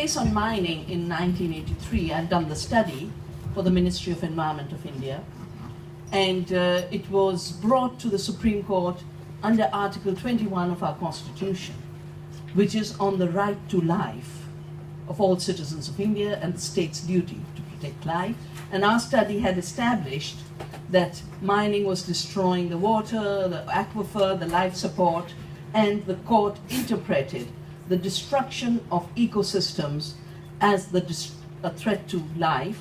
case on mining in 1983. I've done the study for the Ministry of Environment of India, and it was brought to the Supreme Court under Article 21 of our Constitution, which is on the right to life of all citizens of India and the state's duty to protect life. And our study had established that mining was destroying the water, the aquifer, the life support, and the court interpreted the destruction of ecosystems as a threat to life,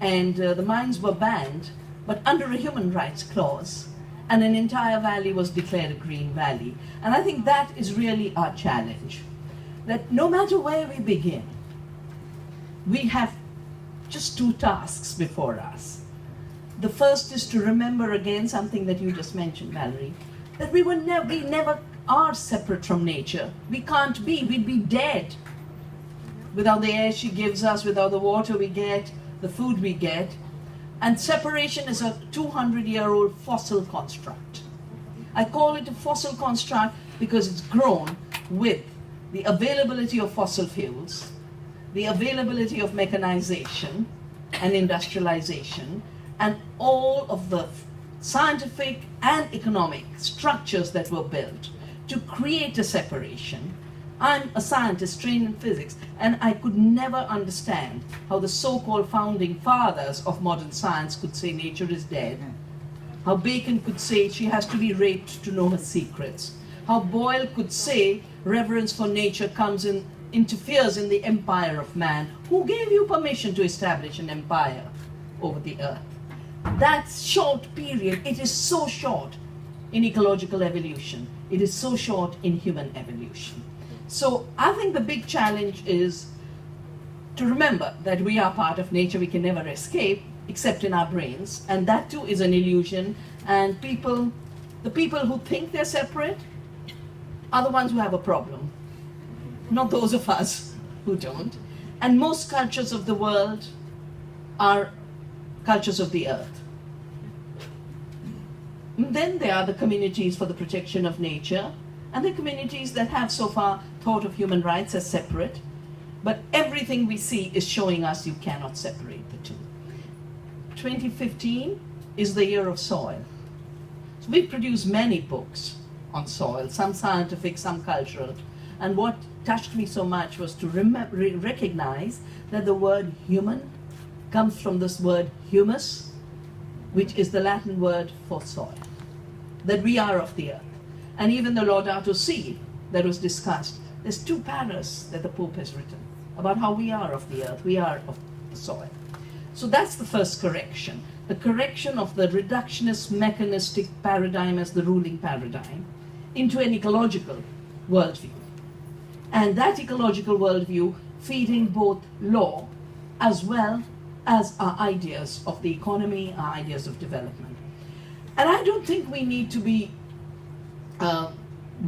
and the mines were banned, but under a human rights clause, and an entire valley was declared a green valley. And I think that is really our challenge, that no matter where we begin, we have just two tasks before us. The first is to remember again something that you just mentioned, Valerie, that we never are separate from nature. We can't be, we'd be dead without the air she gives us, without the water we get, the food we get. And separation is a 200-year-old fossil construct. I call it a fossil construct because it's grown with the availability of fossil fuels, the availability of mechanization and industrialization, and all of the scientific and economic structures that were built to create a separation. I'm a scientist trained in physics, and I could never understand how the so-called founding fathers of modern science could say nature is dead, how Bacon could say she has to be raped to know her secrets, how Boyle could say reverence for nature interferes in the empire of man. Who gave you permission to establish an empire over the earth? That short period, it is so short in ecological evolution. It is so short in human evolution. So I think the big challenge is to remember that we are part of nature. We can never escape, except in our brains. And that too is an illusion. And the people who think they're separate are the ones who have a problem, not those of us who don't. And most cultures of the world are cultures of the earth. And then there are the communities for the protection of nature, and the communities that have so far thought of human rights as separate. But everything we see is showing us you cannot separate the two. 2015 is the year of soil. So we've produced many books on soil, some scientific, some cultural. And what touched me so much was to recognize that the word human comes from this word humus, which is the Latin word for soil, that we are of the earth. And even the Laudato Si that was discussed, there's 2 paras that the Pope has written about how we are of the earth, we are of the soil. So that's the first correction, the correction of the reductionist mechanistic paradigm as the ruling paradigm into an ecological worldview. And that ecological worldview feeding both law as well as our ideas of the economy, our ideas of development. And I don't think we need to be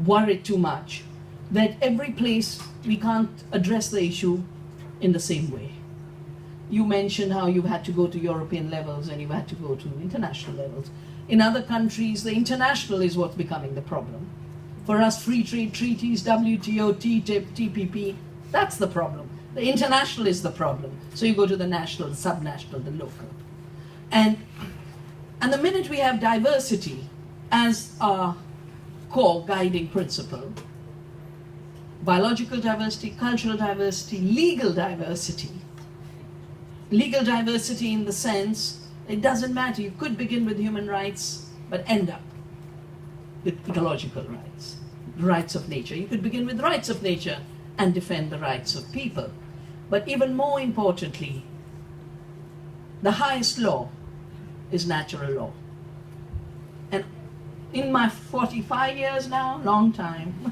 worried too much that every place we can't address the issue in the same way. You mentioned how you had to go to European levels and you had to go to international levels. In other countries, the international is what's becoming the problem. For us, free trade treaties, WTO, TTIP, TPP, that's the problem. The international is the problem. So you go to the national, the subnational, the local. And the minute we have diversity as our core guiding principle, biological diversity, cultural diversity, legal diversity in the sense, it doesn't matter, you could begin with human rights, but end up with ecological rights, rights of nature. You could begin with rights of nature and defend the rights of people. But even more importantly, the highest law is natural law. And in my 45 years now, long time,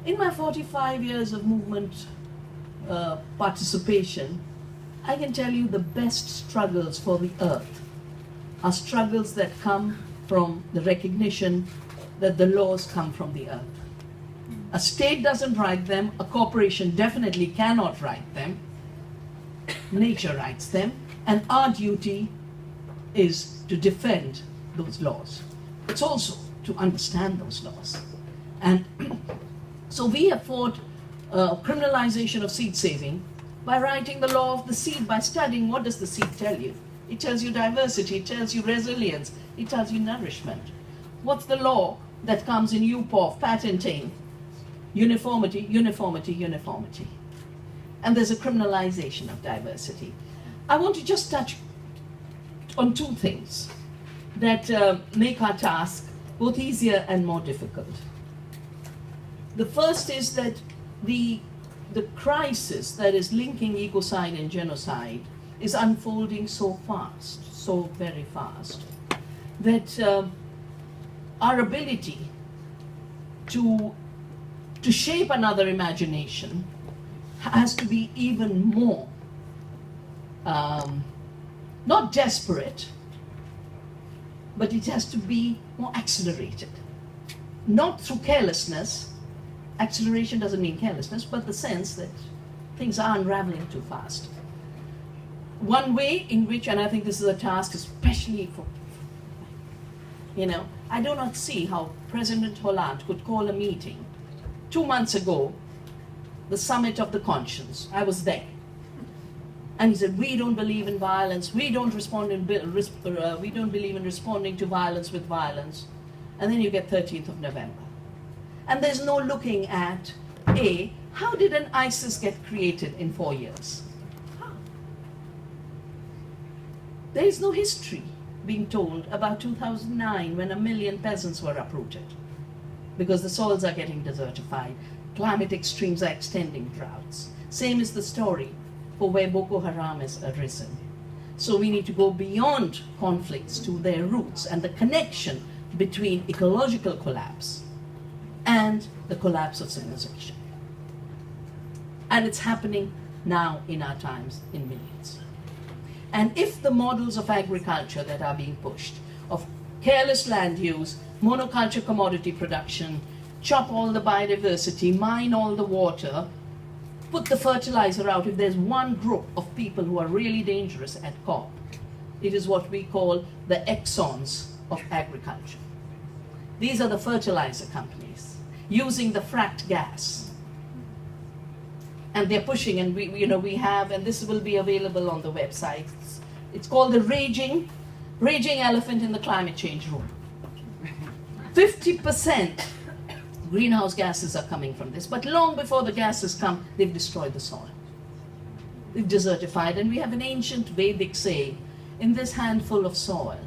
in my 45 years of movement participation, I can tell you the best struggles for the earth are struggles that come from the recognition that the laws come from the earth. A state doesn't write them, a corporation definitely cannot write them, nature writes them, and our duty is to defend those laws. It's also to understand those laws. And so we have fought criminalization of seed saving by writing the law of the seed, by studying what does the seed tell you. It tells you diversity, it tells you resilience, it tells you nourishment. What's the law that comes in UPOF, patenting? Uniformity, uniformity, uniformity. And there's a criminalization of diversity. I want to just touch on two things that make our task both easier and more difficult. The first is that the crisis that is linking ecocide and genocide is unfolding so fast, so very fast, that our ability to shape another imagination has to be even more, not desperate, but it has to be more accelerated. Not through carelessness. Acceleration doesn't mean carelessness, but the sense that things are unraveling too fast. One way in which, and I think this is a task especially for, I do not see how President Hollande could call a meeting 2 months ago, the summit of the conscience. I was there. And he said, we don't believe in violence, we don't believe in responding to violence with violence. And then you get 13th of November. And there's no looking at, how did an ISIS get created in 4 years? How? There is no history being told about 2009 when 1 million peasants were uprooted because the soils are getting desertified, climate extremes are extending droughts. Same is the story for where Boko Haram has arisen. So we need to go beyond conflicts to their roots and the connection between ecological collapse and the collapse of civilization. And it's happening now in our times in millions. And if the models of agriculture that are being pushed, of careless land use, monoculture commodity production, chop all the biodiversity, mine all the water, put the fertilizer out, if there's one group of people who are really dangerous at COP, it is what we call the Exxons of agriculture. These are the fertilizer companies using the fracked gas. And they're pushing, and we have, and this will be available on the website. It's called the raging elephant in the climate change room. 50% greenhouse gases are coming from this, but long before the gases come, they've destroyed the soil. They've desertified, and we have an ancient Vedic saying, in this handful of soil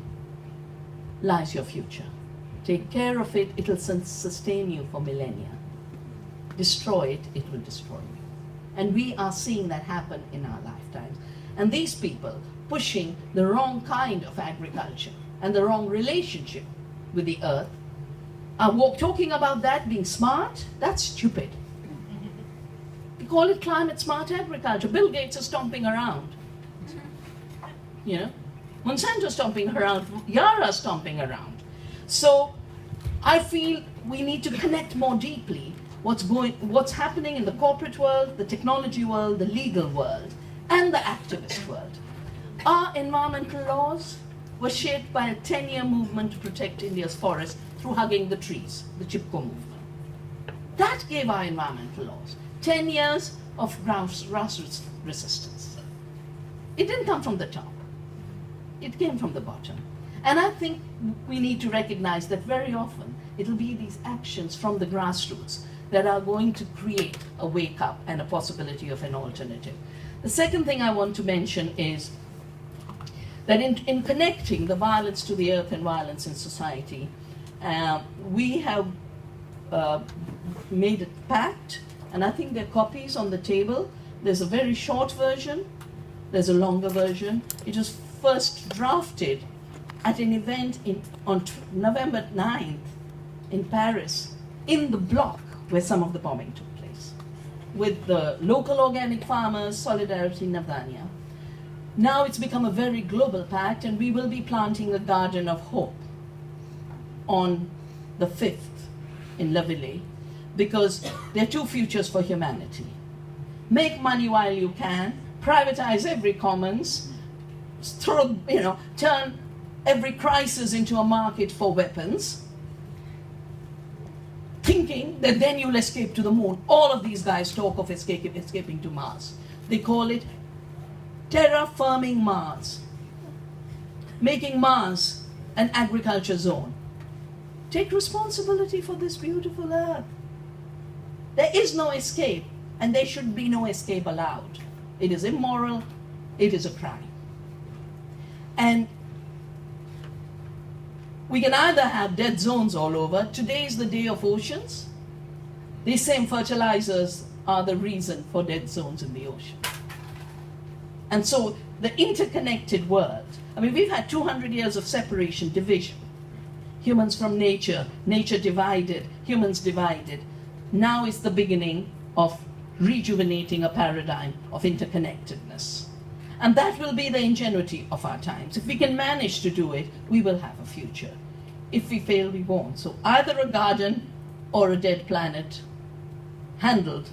lies your future. Take care of it, it'll sustain you for millennia. Destroy it, it will destroy you. And we are seeing that happen in our lifetimes. And these people pushing the wrong kind of agriculture and the wrong relationship with the earth are talking about that being smart. That's stupid. We call it climate smart agriculture. Bill Gates is stomping around. Monsanto stomping around, Yara stomping around. So I feel we need to connect more deeply what's happening in the corporate world, the technology world, the legal world, and the activist world. Our environmental laws were shaped by a 10-year movement to protect India's forests through hugging the trees, the Chipko movement. That gave our environmental laws 10 years of grassroots resistance. It didn't come from the top. It came from the bottom. And I think we need to recognize that very often it'll be these actions from the grassroots that are going to create a wake-up and a possibility of an alternative. The second thing I want to mention is that in connecting the violence to the earth and violence in society, we have made a pact, and I think there are copies on the table. There's a very short version, there's a longer version. It was first drafted at an event on November 9th in Paris, in the block where some of the bombing took place, with the local organic farmers, Solidarity Vandana. Now it's become a very global pact, and we will be planting a garden of hope on the 5th in La Ville, because there are two futures for humanity. Make money while you can, privatize every commons, turn every crisis into a market for weapons, thinking that then you'll escape to the moon. All of these guys talk of escaping to Mars. They call it terraforming Mars, making Mars an agriculture zone. Take responsibility for this beautiful earth. There is no escape, and there should be no escape allowed. It is immoral, it is a crime. And we can either have dead zones all over. Today is the day of oceans. These same fertilizers are the reason for dead zones in the ocean. And so the interconnected world, I mean, we've had 200 years of separation, division. Humans from nature, nature divided, humans divided. Now is the beginning of rejuvenating a paradigm of interconnectedness. And that will be the ingenuity of our times. If we can manage to do it, we will have a future. If we fail, we won't. So either a garden or a dead planet handled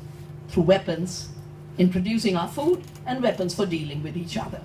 through weapons in producing our food and weapons for dealing with each other.